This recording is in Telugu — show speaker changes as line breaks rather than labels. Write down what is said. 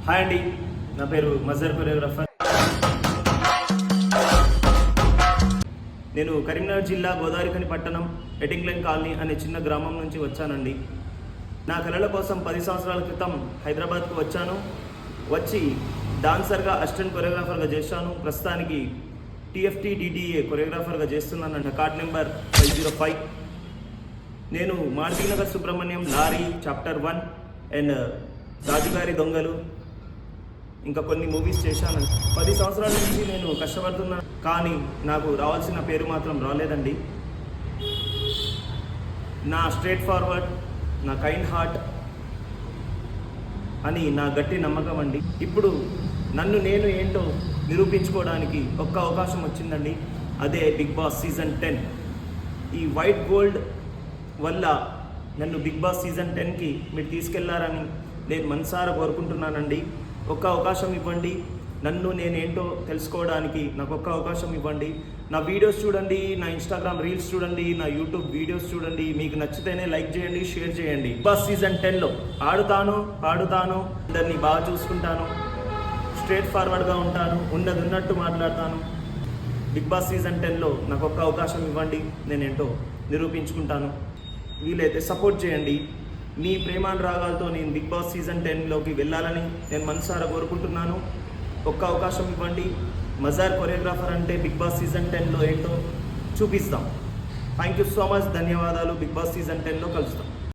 హాయ్ అండి, నా పేరు మజర్ కొరియోగ్రాఫర్. నేను కరీంనగర్ జిల్లా గోదావరిఖని పట్టణం ఎటింగ్లైన్ కాలనీ అనే చిన్న గ్రామం నుంచి వచ్చానండి. నా కళల కోసం 10 సంవత్సరాల క్రితం హైదరాబాద్కు వచ్చాను. వచ్చి డాన్సర్గా, అసిస్టెంట్ కొరియోగ్రాఫర్గా చేశాను. ప్రస్తుతానికి TFT DDA కొరియోగ్రాఫర్గా చేస్తున్నాను. Card number 505. నేను Maruthi Nagar Subrahmanyam, lorry, chapter 1 and రాజుగారి దొంగలు ఇంకా కొన్ని మూవీస్ చేశాను. 10 సంవత్సరాల నుంచి నేను కష్టపడుతున్నాను, కానీ నాకు రావాల్సిన పేరు మాత్రం రాలేదండి. నా స్ట్రేట్ ఫార్వర్డ్, నా కైండ్ హార్ట్ అని నా గట్టి నమ్మకం అండి. ఇప్పుడు నన్ను నేను ఏంటో నిరూపించుకోవడానికి ఒక్క అవకాశం వచ్చిందండి. అదే బిగ్ బాస్ సీజన్ 10. ఈ వైట్ గోల్డ్ వల్ల నన్ను బిగ్ బాస్ సీజన్ 10కి మీరు తీసుకెళ్లారని నేను మనసారా కోరుకుంటున్నానండి. ఒక్క అవకాశం ఇవ్వండి, నన్ను నేనేంటో తెలుసుకోవడానికి నాకు ఒక్క అవకాశం ఇవ్వండి. నా వీడియోస్ చూడండి, నా ఇన్స్టాగ్రామ్ రీల్స్ చూడండి, నా యూట్యూబ్ వీడియోస్ చూడండి. మీకు నచ్చితేనే లైక్ చేయండి, షేర్ చేయండి. బిగ్ బాస్ సీజన్ 10లో ఆడుతాను, పాడుతాను, అందరినీ బాగా చూసుకుంటాను, స్ట్రేట్ ఫార్వర్డ్గా ఉంటాను, ఉన్నది ఉన్నట్టు మాట్లాడతాను. బిగ్ బాస్ సీజన్ 10లో నాకు ఒక్క అవకాశం ఇవ్వండి, నేనేంటో నిరూపించుకుంటాను. వీలైతే సపోర్ట్ చేయండి. మీ ప్రేమానురాగాలతో నేను బిగ్ బాస్ సీజన్ 10లోకి వెళ్ళాలని నేను మనసారా కోరుకుంటున్నాను. ఒక్క అవకాశం ఇవ్వండి. మజార్ కొరియోగ్రాఫర్ అంటే బిగ్ బాస్ సీజన్ 10లో ఏంటో చూపిస్తాం. Thank you so much. ధన్యవాదాలు. బిగ్ బాస్ సీజన్ 10లో కలుస్తాం.